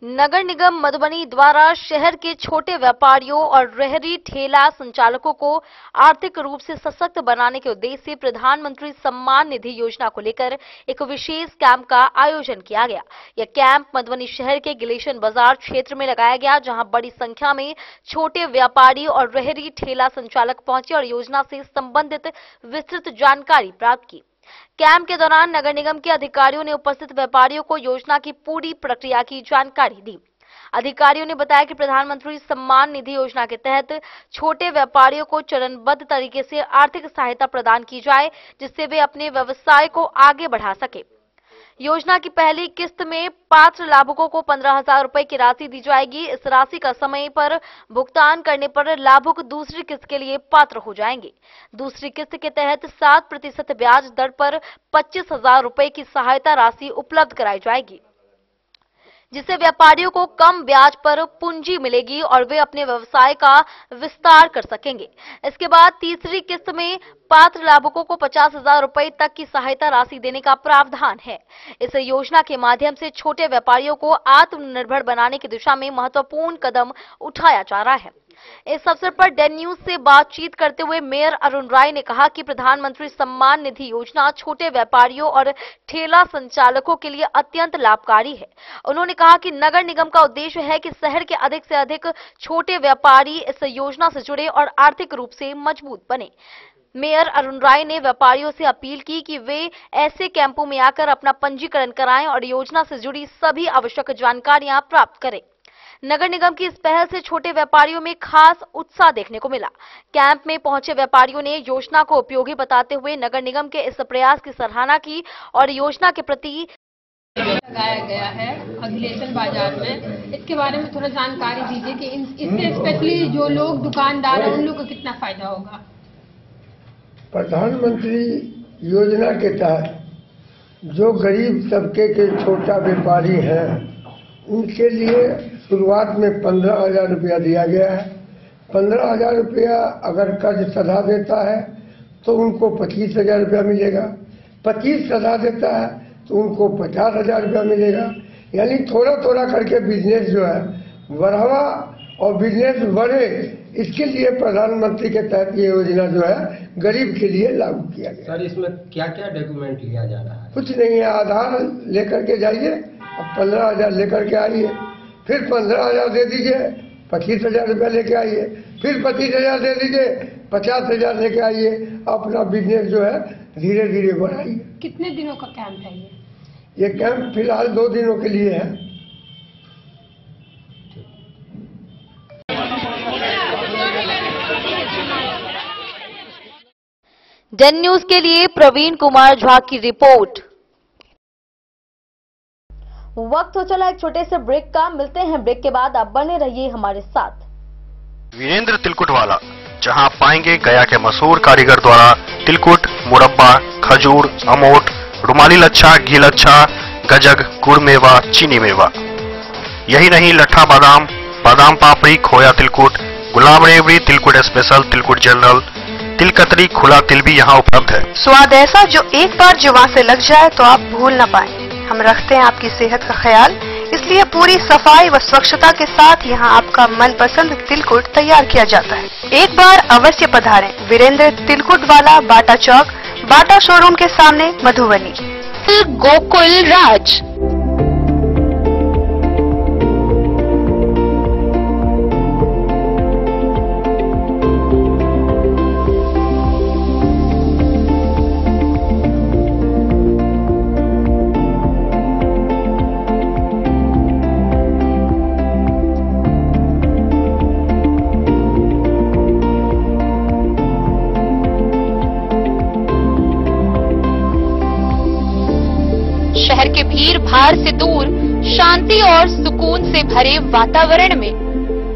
नगर निगम मधुबनी द्वारा शहर के छोटे व्यापारियों और रेहड़ी ठेला संचालकों को आर्थिक रूप से सशक्त बनाने के उद्देश्य से प्रधानमंत्री सम्मान निधि योजना को लेकर एक विशेष कैंप का आयोजन किया गया। यह कैंप मधुबनी शहर के गिलेशन बाजार क्षेत्र में लगाया गया, जहां बड़ी संख्या में छोटे व्यापारी और रेहड़ी ठेला संचालक पहुंचे और योजना से संबंधित विस्तृत जानकारी प्राप्त की। कैंप के दौरान नगर निगम के अधिकारियों ने उपस्थित व्यापारियों को योजना की पूरी प्रक्रिया की जानकारी दी। अधिकारियों ने बताया कि प्रधानमंत्री सम्मान निधि योजना के तहत छोटे व्यापारियों को चरणबद्ध तरीके से आर्थिक सहायता प्रदान की जाए, जिससे वे अपने व्यवसाय को आगे बढ़ा सके। योजना की पहली किस्त में पात्र लाभुकों को 15,000 रुपए की राशि दी जाएगी। इस राशि का समय पर भुगतान करने पर लाभुक दूसरी किस्त के लिए पात्र हो जाएंगे। दूसरी किस्त के तहत 7% ब्याज दर पर 25,000 रुपए की सहायता राशि उपलब्ध कराई जाएगी, जिससे व्यापारियों को कम ब्याज पर पूंजी मिलेगी और वे अपने व्यवसाय का विस्तार कर सकेंगे। इसके बाद तीसरी किस्त में पात्र लाभुकों को 50,000 रुपए तक की सहायता राशि देने का प्रावधान है। इस योजना के माध्यम से छोटे व्यापारियों को आत्मनिर्भर बनाने की दिशा में महत्वपूर्ण कदम उठाया जा रहा है। इस अवसर पर डेन न्यूज से बातचीत करते हुए मेयर अरुण राय ने कहा कि प्रधानमंत्री सम्मान निधि योजना छोटे व्यापारियों और ठेला संचालकों के लिए अत्यंत लाभकारी है। उन्होंने कहा कि नगर निगम का उद्देश्य है कि शहर के अधिक से अधिक छोटे व्यापारी इस योजना से जुड़े और आर्थिक रूप से मजबूत बने। मेयर अरुण राय ने व्यापारियों से अपील की कि वे ऐसे कैंपों में आकर अपना पंजीकरण कराएं और योजना से जुड़ी सभी आवश्यक जानकारियां प्राप्त करें। नगर निगम की इस पहल से छोटे व्यापारियों में खास उत्साह देखने को मिला। कैंप में पहुंचे व्यापारियों ने योजना को उपयोगी बताते हुए नगर निगम के इस प्रयास की सराहना की और योजना के प्रति लगाया गया है गिलेशन बाजार में, इसके बारे में थोड़ा जानकारी दीजिए कि इससे स्पेशली जो लोग दुकानदार हैं उन लोग को कितना फायदा होगा। प्रधानमंत्री योजना के तहत जो गरीब तबके के छोटा व्यापारी हैं उनके लिए शुरुआत में 15,000 रुपया दिया गया है। 15,000 रुपया अगर कर्ज सधा देता है तो उनको 25,000 रुपया मिलेगा। 25 सधा देता है तो उनको 50,000 रुपया मिलेगा। यानी थोड़ा थोड़ा करके बिजनेस जो है बढ़ावा और बिजनेस बढ़े, इसके लिए प्रधानमंत्री के तहत ये योजना जो है गरीब के लिए लागू किया गया। सर, इसमें क्या क्या डॉक्यूमेंट लिया जा रहा है? कुछ नहीं है, आधार लेकर के जाइए, अब 15,000 लेकर के आइए, फिर 15,000 दे दीजिए, 25,000 रुपया लेके आइए, फिर 25,000 दे दीजिए, 50,000 लेके आइए। अपना बिजनेस जो है धीरे धीरे बढ़ाइए। कितने दिनों का कैंप है ये कैंप फिलहाल 2 दिनों के लिए है। डेन न्यूज के लिए प्रवीण कुमार झा की रिपोर्ट। वक्त हो चला एक छोटे से ब्रेक का, मिलते हैं ब्रेक के बाद। आप बने रहिए हमारे साथ। वीरेंद्र तिलकुट वाला, जहां पाएंगे गया के मशहूर कारीगर द्वारा तिलकुट, मुरब्बा, खजूर, अमोट, रुमाली लच्छा, घी लच्छा, गजक, गुड़ मेवा, चीनी मेवा। यही नहीं, लट्ठा बादाम, बादाम पापड़ी, खोया तिलकुट, गुलाब रेवड़ी, तिलकुट स्पेशल, तिलकुट जनरल, तिल कतरी, खुला तिल भी यहाँ उपलब्ध है। स्वाद ऐसा जो एक बार जुबान से लग जाए तो आप भूल न पाए। हम रखते हैं आपकी सेहत का ख्याल, इसलिए पूरी सफाई व स्वच्छता के साथ यहाँ आपका मनपसंद तिलकुट तैयार किया जाता है। एक बार अवश्य पधारें वीरेंद्र तिलकुट वाला, बाटा चौक, बाटा शोरूम के सामने, मधुबनी। गोकुल राज। शहर के भीड़ भाड़ से दूर शांति और सुकून से भरे वातावरण में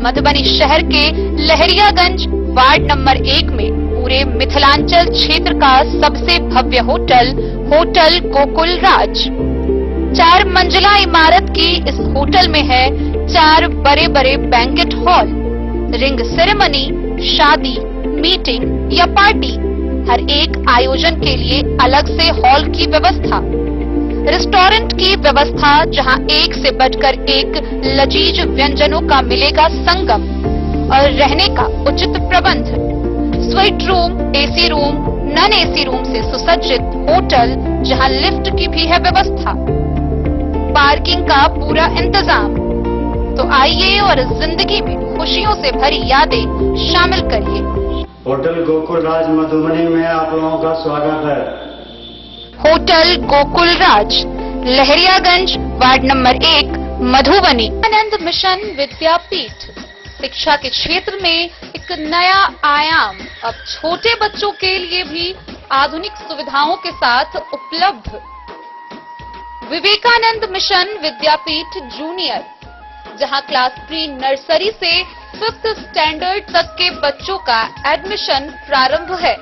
मधुबनी शहर के लहरियागंज वार्ड नंबर 1 में पूरे मिथिलांचल क्षेत्र का सबसे भव्य होटल, होटल गोकुल राज। 4 मंजिला इमारत की इस होटल में है 4 बड़े बड़े बैंकेट हॉल, रिंग सेरेमनी, शादी, मीटिंग या पार्टी, हर एक आयोजन के लिए अलग से हॉल की व्यवस्था। रेस्टोरेंट की व्यवस्था, जहां एक से बढ़कर एक लजीज व्यंजनों का मिलेगा संगम, और रहने का उचित प्रबंध, suite room, AC room, non AC room से सुसज्जित होटल, जहां लिफ्ट की भी है व्यवस्था, पार्किंग का पूरा इंतजाम। तो आइए और जिंदगी में खुशियों से भरी यादें शामिल करिए। होटल गोकुल राज मधुबनी में आप लोगों का स्वागत है। होटल गोकुल राज, लहरियागंज, वार्ड नंबर 1, मधुबनी। आनंद मिशन विद्यापीठ शिक्षा के क्षेत्र में एक नया आयाम अब छोटे बच्चों के लिए भी आधुनिक सुविधाओं के साथ उपलब्ध। विवेकानंद मिशन विद्यापीठ जूनियर, जहां क्लास प्री नर्सरी से 5th स्टैंडर्ड तक के बच्चों का एडमिशन प्रारंभ है।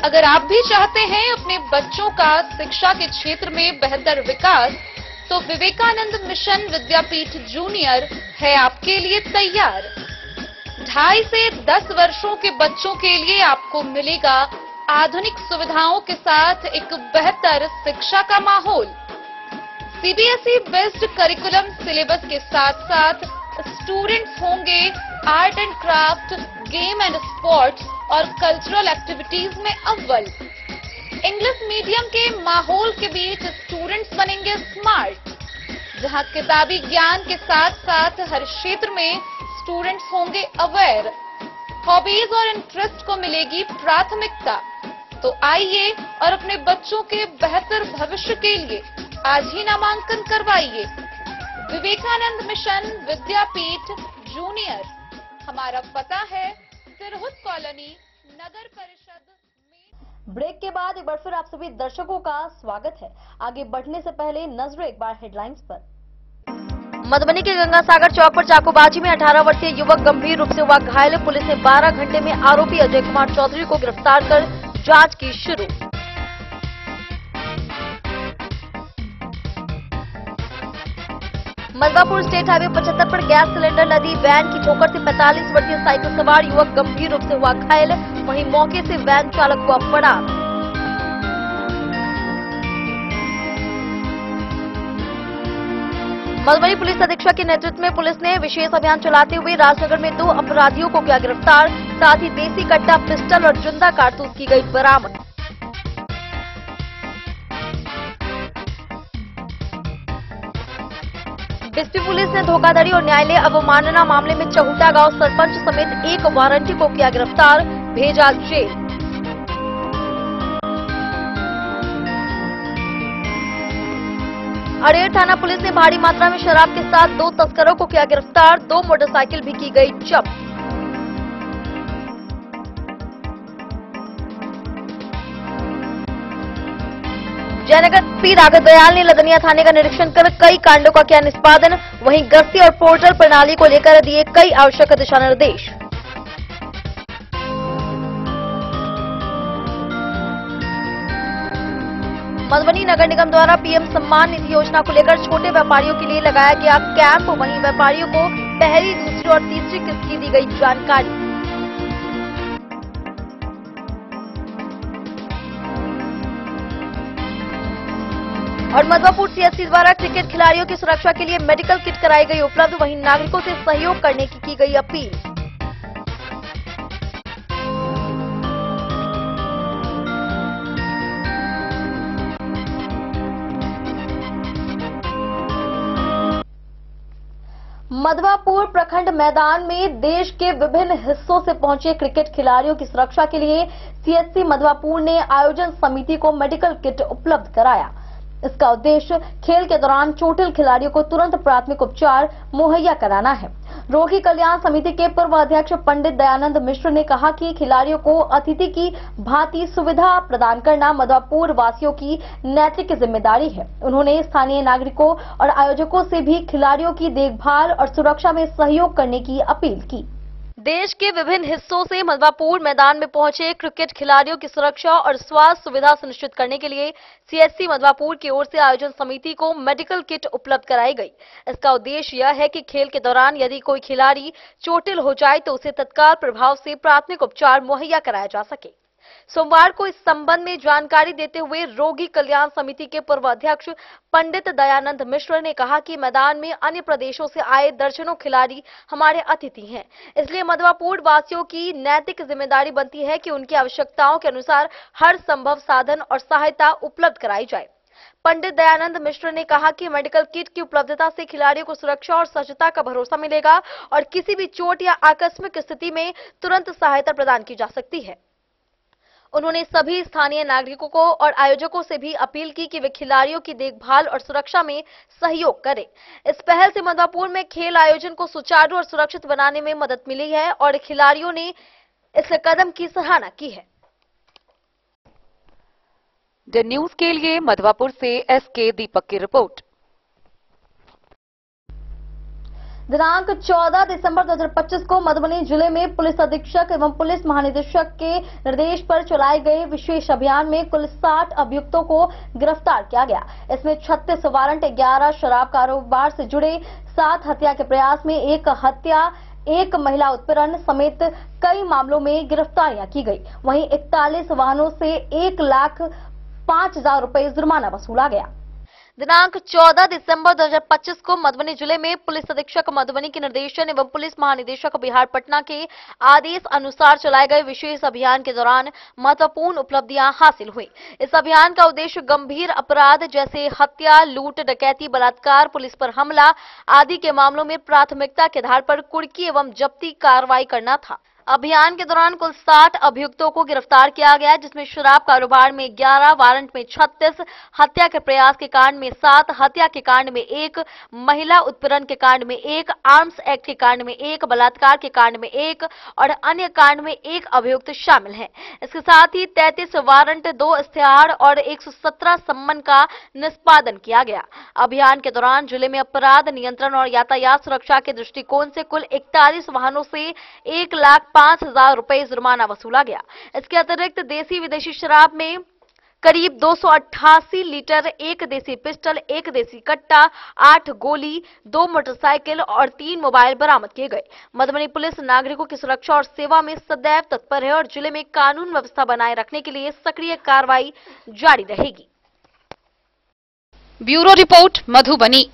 अगर आप भी चाहते हैं अपने बच्चों का शिक्षा के क्षेत्र में बेहतर विकास, तो विवेकानंद मिशन विद्यापीठ जूनियर है आपके लिए तैयार। 2.5 से 10 वर्षों के बच्चों के लिए आपको मिलेगा आधुनिक सुविधाओं के साथ एक बेहतर शिक्षा का माहौल। सीबीएसई बेस्ड करिकुलम सिलेबस के साथ साथ स्टूडेंट्स होंगे art and craft, game and sports और कल्चरल एक्टिविटीज में अव्वल। इंग्लिश मीडियम के माहौल के बीच स्टूडेंट्स बनेंगे स्मार्ट, जहां किताबी ज्ञान के साथ साथ हर क्षेत्र में स्टूडेंट्स होंगे अवेयर। हॉबीज और इंटरेस्ट को मिलेगी प्राथमिकता। तो आइए और अपने बच्चों के बेहतर भविष्य के लिए आज ही नामांकन करवाइए। विवेकानंद मिशन विद्यापीठ जूनियर, हमारा पता है सिरहुत कॉलोनी, नगर परिषद। ब्रेक के बाद एक बार फिर आप सभी दर्शकों का स्वागत है। आगे बढ़ने से पहले नजर एक बार हेडलाइंस पर। मधुबनी के गंगा सागर चौक पर चाकूबाजी में 18 वर्षीय युवक गंभीर रूप से हुआ घायल। पुलिस ने 12 घंटे में आरोपी अजय कुमार चौधरी को गिरफ्तार कर जांच की शुरू। मलबापुर स्टेट हाईवे 75 पर गैस सिलेंडर लदी वैन की ठोकर से 45 वर्षीय साइकिल सवार युवक गंभीर रूप से हुआ घायल। वहीं मौके से वैन चालक हुआ फरार। मधुबनी पुलिस अधीक्षक के नेतृत्व में पुलिस ने विशेष अभियान चलाते हुए राजनगर में 2 अपराधियों को किया गिरफ्तार। साथ ही देसी कट्टा, पिस्टल और जिंदा कारतूस की गई बरामद। बिस्पी पुलिस ने धोखाधड़ी और न्यायालय अवमानना मामले में चहुटा गांव सरपंच समेत एक वारंटी को किया गिरफ्तार, भेजा जेल। अरेर थाना पुलिस ने भारी मात्रा में शराब के साथ 2 तस्करों को किया गिरफ्तार। 2 मोटरसाइकिल भी की गई जब्त। जयनगर एसपी राघव दयाल ने लदनिया थाने का निरीक्षण कर कई कांडों का किया निष्पादन। वहीं गश्ती और पोर्टल प्रणाली को लेकर दिए कई आवश्यक दिशा निर्देश। मधुबनी नगर निगम द्वारा पीएम सम्मान निधि योजना को लेकर छोटे व्यापारियों के लिए लगाया गया कैंप। वहीं व्यापारियों को पहली, दूसरी और तीसरी किस्त की दी गई जानकारी। और मधुबनी सीएससी द्वारा क्रिकेट खिलाड़ियों की सुरक्षा के लिए मेडिकल किट कराई गई उपलब्ध। वहीं नागरिकों से सहयोग करने की गई अपील। मधवापुर प्रखंड मैदान में देश के विभिन्न हिस्सों से पहुंचे क्रिकेट खिलाड़ियों की सुरक्षा के लिए सीएससी मधवापुर ने आयोजन समिति को मेडिकल किट उपलब्ध कराया। इसका उद्देश्य खेल के दौरान चोटिल खिलाड़ियों को तुरंत प्राथमिक उपचार मुहैया कराना है। रोगी कल्याण समिति के पूर्व अध्यक्ष पंडित दयानंद मिश्र ने कहा कि खिलाड़ियों को अतिथि की भांति सुविधा प्रदान करना मधवापुर वासियों की नैतिक जिम्मेदारी है। उन्होंने स्थानीय नागरिकों और आयोजकों से भी खिलाड़ियों की देखभाल और सुरक्षा में सहयोग करने की अपील की। देश के विभिन्न हिस्सों से मधवापुर मैदान में पहुंचे क्रिकेट खिलाड़ियों की सुरक्षा और स्वास्थ्य सुविधा सुनिश्चित करने के लिए सीएससी मधवापुर की ओर से आयोजन समिति को मेडिकल किट उपलब्ध कराई गई। इसका उद्देश्य यह है कि खेल के दौरान यदि कोई खिलाड़ी चोटिल हो जाए तो उसे तत्काल प्रभाव से प्राथमिक उपचार मुहैया कराया जा सके। सोमवार को इस संबंध में जानकारी देते हुए रोगी कल्याण समिति के पूर्व अध्यक्ष पंडित दयानंद मिश्र ने कहा कि मैदान में अन्य प्रदेशों से आए दर्जनों खिलाड़ी हमारे अतिथि हैं, इसलिए मधवापुर वासियों की नैतिक जिम्मेदारी बनती है कि उनकी आवश्यकताओं के अनुसार हर संभव साधन और सहायता उपलब्ध कराई जाए। पंडित दयानंद मिश्र ने कहा कि मेडिकल किट की उपलब्धता से खिलाड़ियों को सुरक्षा और सज्जता का भरोसा मिलेगा और किसी भी चोट या आकस्मिक स्थिति में तुरंत सहायता प्रदान की जा सकती है। उन्होंने सभी स्थानीय नागरिकों को और आयोजकों से भी अपील की कि वे खिलाड़ियों की देखभाल और सुरक्षा में सहयोग करें। इस पहल से मधवापुर में खेल आयोजन को सुचारू और सुरक्षित बनाने में मदद मिली है और खिलाड़ियों ने इस कदम की सराहना की है। द न्यूज के लिए मधवापुर से एसके दीपक की रिपोर्ट। दिनांक 14 दिसंबर 2025 को मधुबनी जिले में पुलिस अधीक्षक एवं पुलिस महानिदेशक के निर्देश पर चलाए गए विशेष अभियान में कुल 60 अभियुक्तों को गिरफ्तार किया गया। इसमें 36 वारंट, 11 शराब कारोबार से जुड़े, 7 हत्या के प्रयास में 1 हत्या, 1 महिला उत्पीड़न समेत कई मामलों में गिरफ्तारियां की गई। वहीं 41 वाहनों से 1,05,000 रुपए जुर्माना वसूला गया। दिनांक 14 दिसंबर 2025 को मधुबनी जिले में पुलिस अधीक्षक मधुबनी के निर्देशन एवं पुलिस महानिदेशक बिहार पटना के आदेश अनुसार चलाए गए विशेष अभियान के दौरान महत्वपूर्ण उपलब्धियां हासिल हुई। इस अभियान का उद्देश्य गंभीर अपराध जैसे हत्या, लूट, डकैती, बलात्कार, पुलिस पर हमला आदि के मामलों में प्राथमिकता के आधार पर कुर्की एवं जब्ती कार्रवाई करना था। अभियान के दौरान कुल 60 अभियुक्तों को गिरफ्तार किया गया, जिसमें शराब कारोबार में 11, वारंट में 36, हत्या के प्रयास के कांड में 7, हत्या के कांड में 1, महिला उत्पीड़न के कांड में 1, आर्म्स एक्ट के कांड में 1, बलात्कार के कांड में 1 और अन्य कांड में 1 अभियुक्त शामिल हैं। इसके साथ ही 33 वारंट, 2 इश्तेहार और 117 सम्मन का निष्पादन किया गया। अभियान के दौरान जिले में अपराध नियंत्रण और यातायात सुरक्षा के दृष्टिकोण से कुल 41 वाहनों से 1,05,000 रुपए जुर्माना वसूला गया। इसके अतिरिक्त देसी विदेशी शराब में करीब 288 लीटर, 1 देसी पिस्टल, 1 देसी कट्टा, 8 गोली, 2 मोटरसाइकिल और 3 मोबाइल बरामद किए गए। मधुबनी पुलिस नागरिकों की सुरक्षा और सेवा में सदैव तत्पर है और जिले में कानून व्यवस्था बनाए रखने के लिए सक्रिय कार्रवाई जारी रहेगी। Bureau report Madhubani.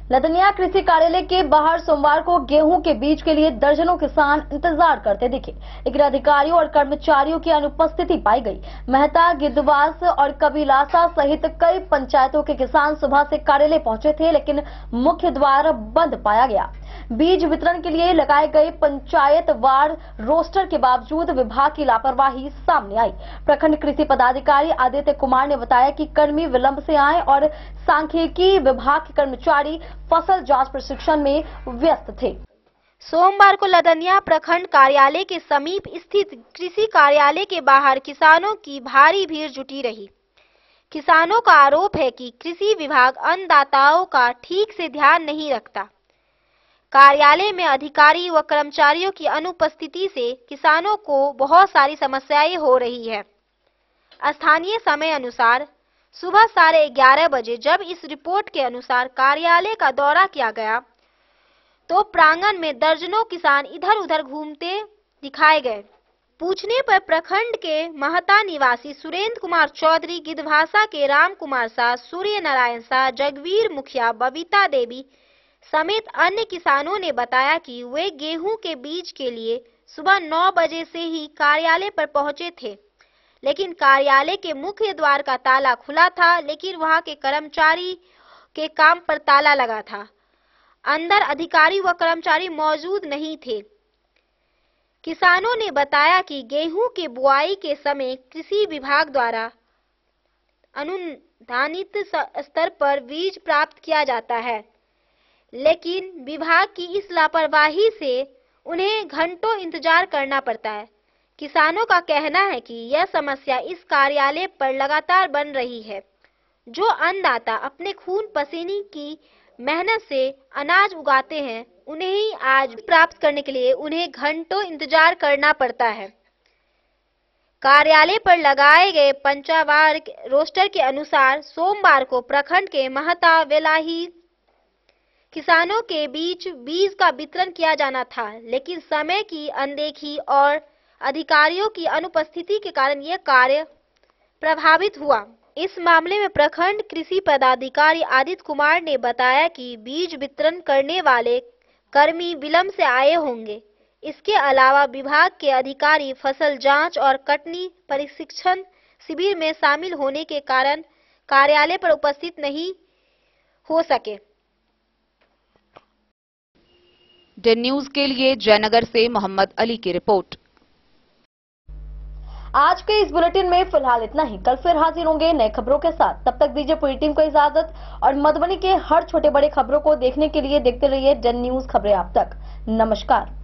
लदनिया कृषि कार्यालय के बाहर सोमवार को गेहूं के बीज के लिए दर्जनों किसान इंतजार करते दिखे, लेकिन अधिकारियों और कर्मचारियों की अनुपस्थिति पाई गई। मेहता, गिद्धवास और कबीलासा सहित कई पंचायतों के किसान सुबह से कार्यालय पहुंचे थे, लेकिन मुख्य द्वार बंद पाया गया। बीज वितरण के लिए लगाए गए पंचायत वार रोस्टर के बावजूद विभाग की लापरवाही सामने आई। प्रखंड कृषि पदाधिकारी आदित्य कुमार ने बताया कि कर्मी विलंब से आए और सांख्यिकी विभाग के कर्मचारी फसल जांच प्रशिक्षण में व्यस्त थे। सोमवार को लदनिया प्रखंड कार्यालय के समीप स्थित कृषि कार्यालय के बाहर किसानों की भारी भीड़ जुटी रही। किसानों का आरोप है कि कृषि विभाग अन्नदाताओं का ठीक से ध्यान नहीं रखता। कार्यालय में अधिकारी व कर्मचारियों की अनुपस्थिति से किसानों को बहुत सारी समस्याएं हो रही है। स्थानीय समय अनुसार सुबह 11:30 बजे जब इस रिपोर्ट के अनुसार कार्यालय का दौरा किया गया तो प्रांगण में दर्जनों किसान इधर उधर घूमते दिखाए गए। पूछने पर प्रखंड के महता निवासी सुरेंद्र कुमार चौधरी, गिद्धभाषा के राम कुमार शाह, सूर्य नारायण शाह, जगवीर मुखिया, बबीता देवी समेत अन्य किसानों ने बताया कि वे गेहूं के बीज के लिए सुबह 9 बजे से ही कार्यालय पर पहुंचे थे, लेकिन कार्यालय के मुख्य द्वार का ताला खुला था, लेकिन वहां के कर्मचारी के काम पर ताला लगा था। अंदर अधिकारी व कर्मचारी मौजूद नहीं थे। किसानों ने बताया कि गेहूं के बुआई के समय कृषि विभाग द्वारा अनुदानित स्तर पर बीज प्राप्त किया जाता है, लेकिन विभाग की इस लापरवाही से उन्हें घंटों इंतजार करना पड़ता है। किसानों का कहना है कि यह समस्या इस कार्यालय पर लगातार बन रही है। जो अन्नदाता अपने खून पसीने की मेहनत से अनाज उगाते हैं, उन्हें ही आज प्राप्त करने के लिए उन्हें घंटों इंतजार करना पड़ता है। कार्यालय पर लगाए गए पंचावार रोस्टर के अनुसार सोमवार को प्रखंड के महता वेलाही किसानों के बीच बीज का वितरण किया जाना था, लेकिन समय की अनदेखी और अधिकारियों की अनुपस्थिति के कारण यह कार्य प्रभावित हुआ। इस मामले में प्रखंड कृषि पदाधिकारी आदित्य कुमार ने बताया कि बीज वितरण करने वाले कर्मी विलंब से आए होंगे। इसके अलावा विभाग के अधिकारी फसल जांच और कटनी प्रशिक्षण शिविर में शामिल होने के कारण कार्यालय पर उपस्थित नहीं हो सके। डेन न्यूज के लिए जयनगर से मोहम्मद अली की रिपोर्ट। आज के इस बुलेटिन में फिलहाल इतना ही। कल फिर हाजिर होंगे नए खबरों के साथ। तब तक दीजिए पूरी टीम को इजाजत और मधुबनी के हर छोटे बड़े खबरों को देखने के लिए देखते रहिए डेन न्यूज खबरें आप तक। नमस्कार।